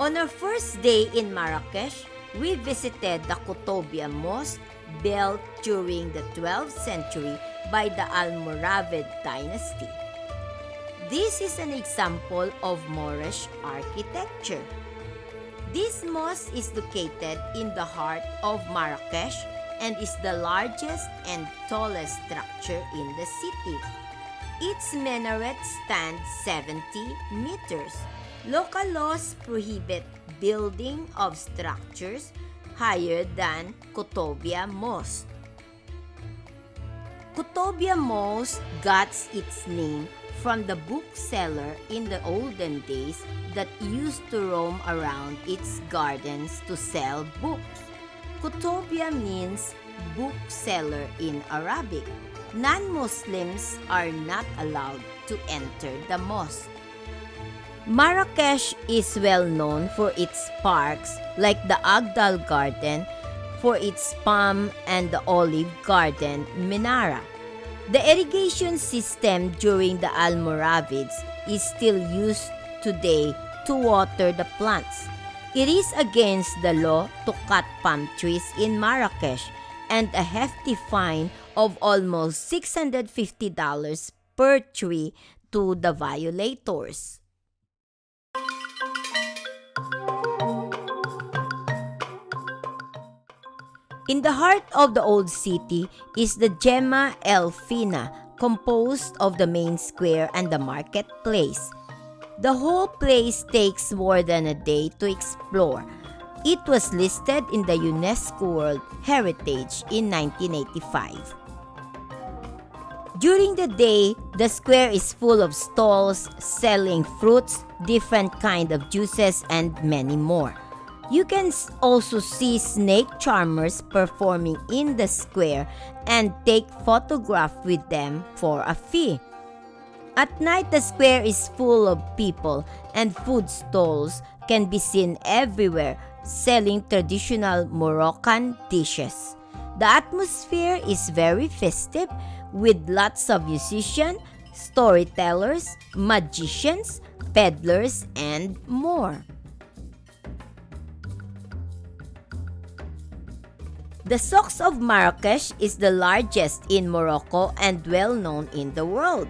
On our first day in Marrakesh, we visited the Qutobia Mosque built during the 12th century by the Almoravid dynasty. This is an example of Moorish architecture. This mosque is located in the heart of Marrakesh and is the largest and tallest structure in the city. Its minaret stands 70 meters. Local laws prohibit building of structures higher than Qutobia Mosque. Qutobia Mosque got its name from the bookseller in the olden days that used to roam around its gardens to sell books. Qutobia means bookseller in Arabic. Non-Muslims are not allowed to enter the mosque. Marrakesh is well known for its parks like the Agdal Garden, for its palm and the olive garden Menara. The irrigation system during the Almoravids is still used today to water the plants. It is against the law to cut palm trees in Marrakesh and a hefty fine of almost $650 per tree to the violators. In the heart of the old city is the Gemma El Fina, composed of the main square and the marketplace. The whole place takes more than a day to explore. It was listed in the UNESCO World Heritage in 1985. During the day, the square is full of stalls selling fruits, different kinds of juices, and many more. You can also see snake charmers performing in the square and take photographs with them for a fee. At night, the square is full of people and food stalls can be seen everywhere selling traditional Moroccan dishes. The atmosphere is very festive with lots of musicians, storytellers, magicians, peddlers, and more. The Souk of Marrakesh is the largest in Morocco and well known in the world.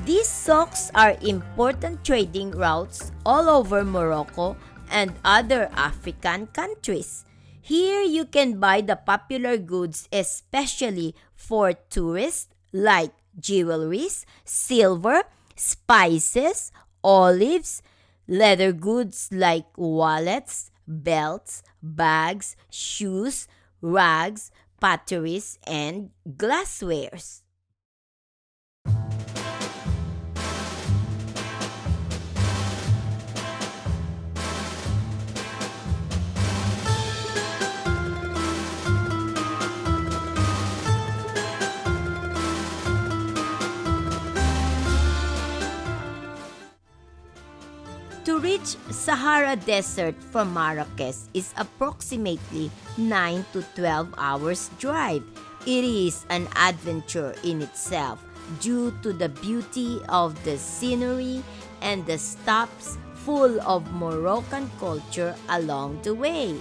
These souks are important trading routes all over Morocco and other African countries. Here you can buy the popular goods especially for tourists like jewelries, silver, spices, olives, leather goods like wallets, belts, bags, shoes, rugs, potteries, and glasswares. To reach Sahara Desert from Marrakesh is approximately 9 to 12 hours drive. It is an adventure in itself due to the beauty of the scenery and the stops full of Moroccan culture along the way.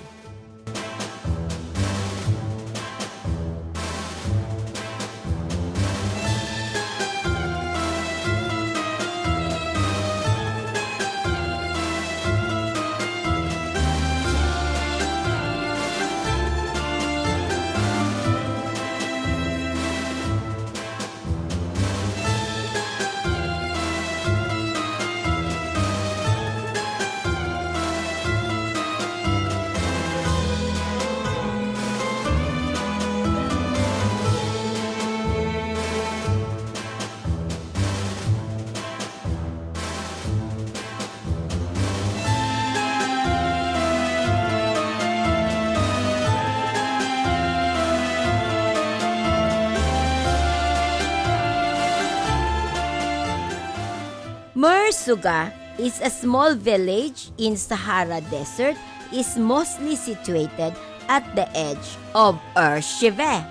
Merzouga is a small village in Sahara Desert, is mostly situated at the edge of Cheve.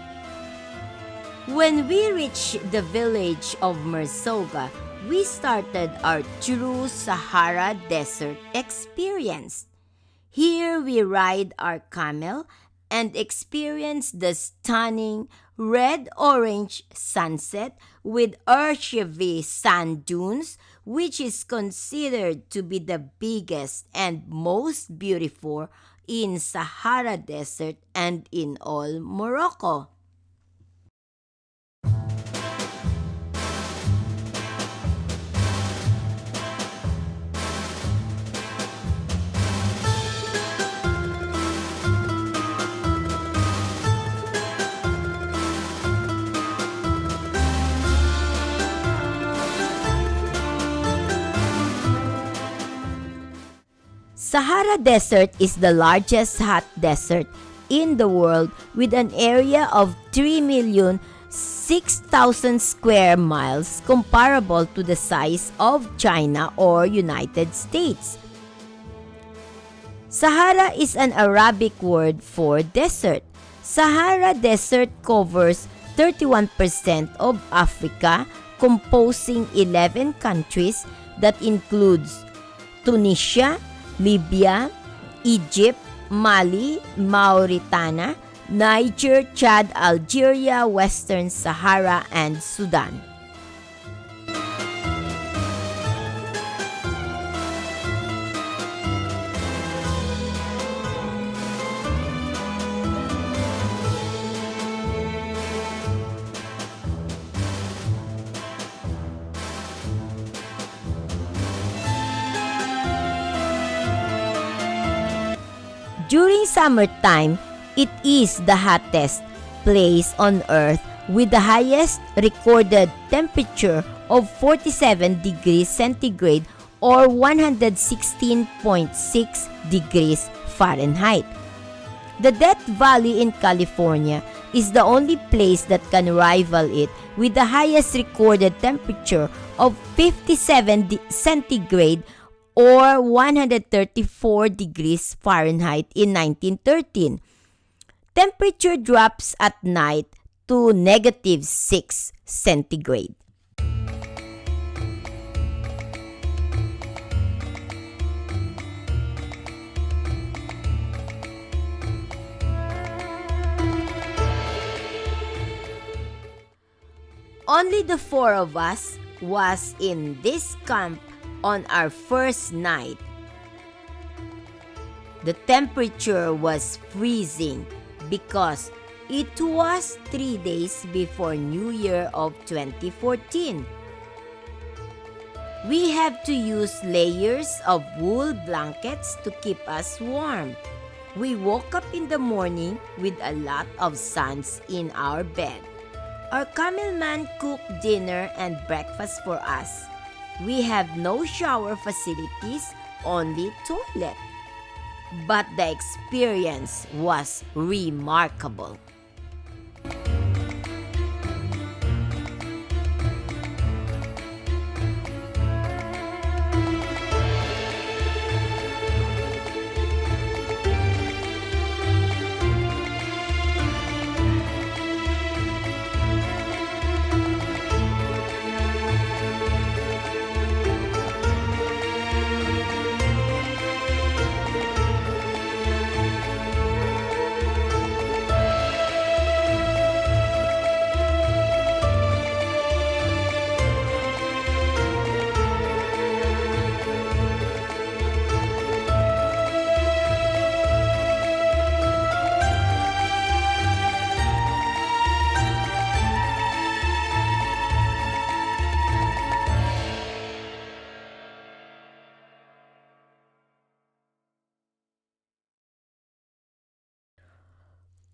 When we reached the village of Merzouga, we started our true Sahara Desert experience. Here we ride our camel and experience the stunning red-orange sunset with Archeville sand dunes, which is considered to be the biggest and most beautiful in Sahara Desert and in all Morocco. Sahara Desert is the largest hot desert in the world with an area of 3,006,000 square miles comparable to the size of China or United States. Sahara is an Arabic word for desert. Sahara Desert covers 31% of Africa, composing 11 countries that includes Tunisia, Libya, Egypt, Mali, Mauritania, Niger, Chad, Algeria, Western Sahara, and Sudan. During summertime, it is the hottest place on Earth with the highest recorded temperature of 47 degrees centigrade or 116.6 degrees Fahrenheit. The Death Valley in California is the only place that can rival it with the highest recorded temperature of 57 centigrade or 134 degrees Fahrenheit in 1913. Temperature drops at night to -6 centigrade. Only the four of us was in this camp on our first night. The temperature was freezing because it was 3 days before New Year of 2014. We have to use layers of wool blankets to keep us warm. We woke up in the morning with a lot of suns in our bed. Our camel man cooked dinner and breakfast for us. We have no shower facilities, only toilet. But the experience was remarkable.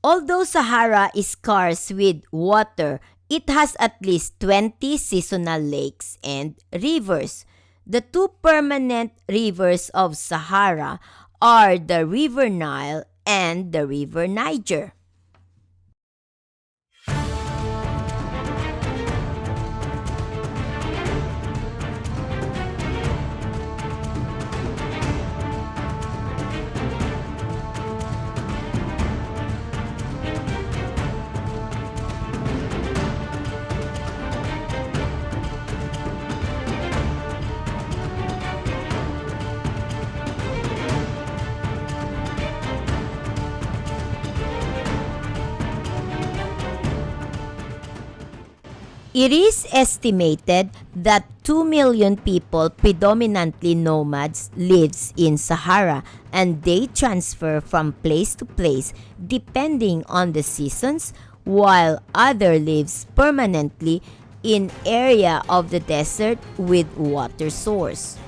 Although Sahara is scarce with water, it has at least 20 seasonal lakes and rivers. The two permanent rivers of Sahara are the River Nile and the River Niger. It is estimated that 2 million people, predominantly nomads, lives in Sahara, and they transfer from place to place depending on the seasons, while other lives permanently in area of the desert with water source.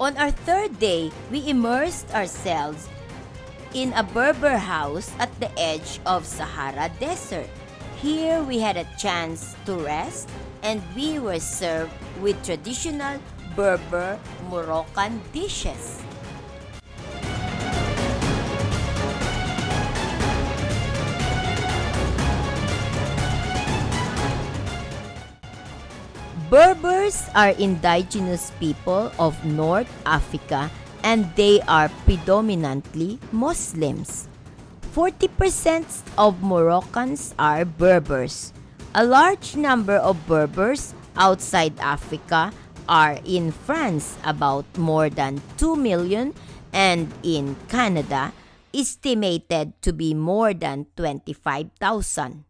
On our third day, we immersed ourselves in a Berber house at the edge of Sahara Desert. Here we had a chance to rest and we were served with traditional Berber Moroccan dishes. Berbers are indigenous people of North Africa and they are predominantly Muslims. 40% of Moroccans are Berbers. A large number of Berbers outside Africa are in France, about more than 2 million, and in Canada, estimated to be more than 25,000.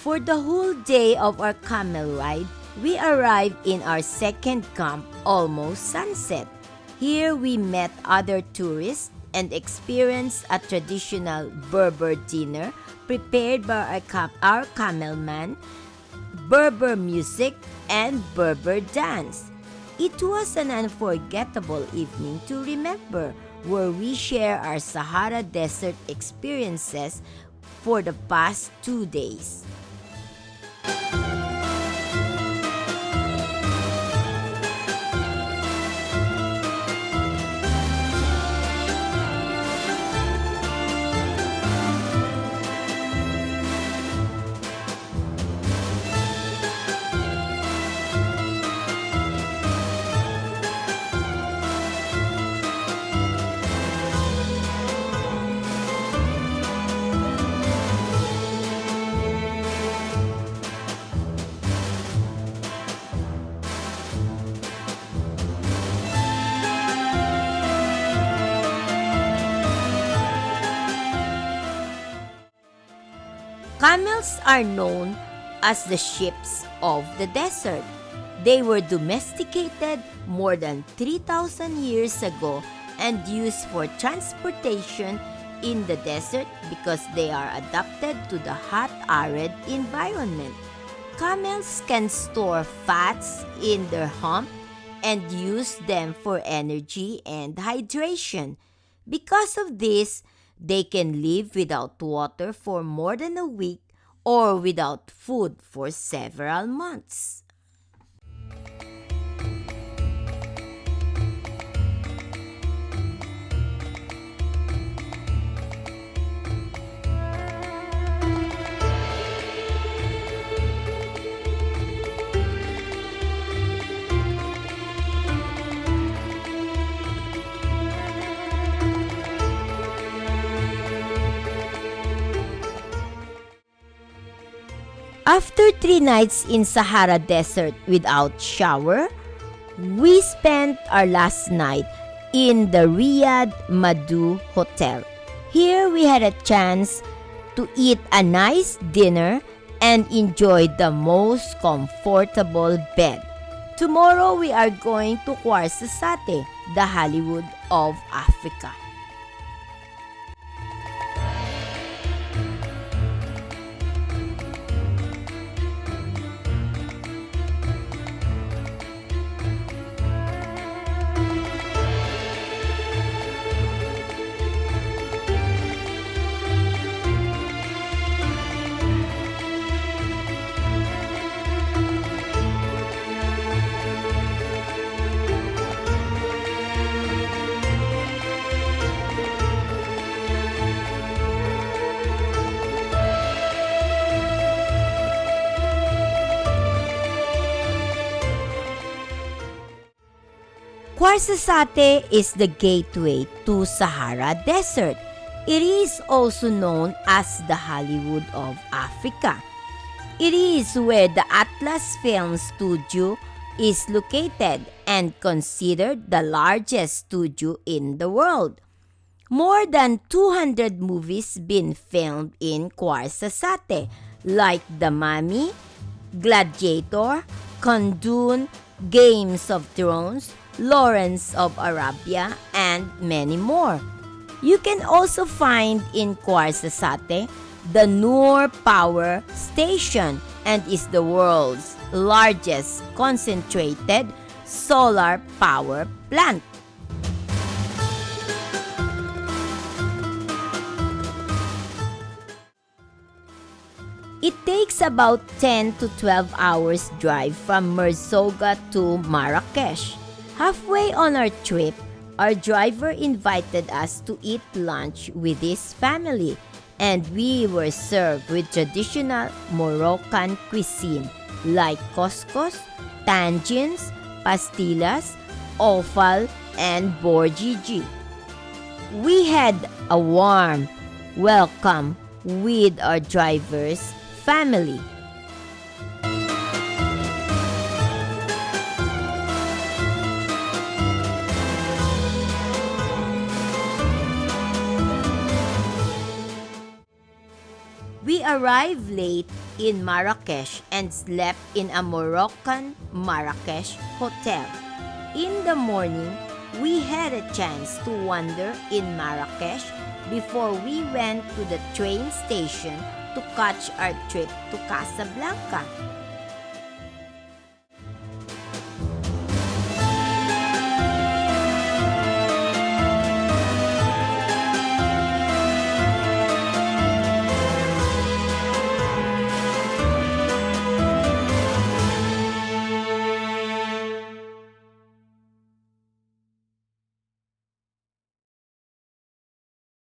For the whole day of our camel ride, we arrived in our second camp almost sunset. Here we met other tourists and experienced a traditional Berber dinner prepared by our camelman, Berber music, and Berber dance. It was an unforgettable evening to remember, where we share our Sahara Desert experiences for the past 2 days. Camels are known as the ships of the desert. They were domesticated more than 3,000 years ago and used for transportation in the desert because they are adapted to the hot, arid environment. Camels can store fats in their hump and use them for energy and hydration. Because of this, they can live without water for more than a week or without food for several months. After 3 nights in Sahara Desert without shower, we spent our last night in the Riyadh Madhu Hotel. Here we had a chance to eat a nice dinner and enjoy the most comfortable bed. Tomorrow we are going to Ouarzazate, the Hollywood of Africa. Ouarzazate is the gateway to Sahara Desert. It is also known as the Hollywood of Africa. It is where the Atlas Film Studio is located and considered the largest studio in the world. More than 200 movies been filmed in Ouarzazate, like The Mummy, Gladiator, Kundun, Games of Thrones, Lawrence of Arabia, and many more. You can also find in Ouarzazate the Noor Power Station and is the world's largest concentrated solar power plant. It takes about 10 to 12 hours drive from Merzouga to Marrakesh. Halfway on our trip, our driver invited us to eat lunch with his family, and we were served with traditional Moroccan cuisine like couscous, tangines, pastillas, offal, and borjiji. We had a warm welcome with our driver's family. We arrived late in Marrakesh and slept in a Moroccan Marrakesh hotel. In the morning, we had a chance to wander in Marrakesh before we went to the train station to catch our trip to Casablanca.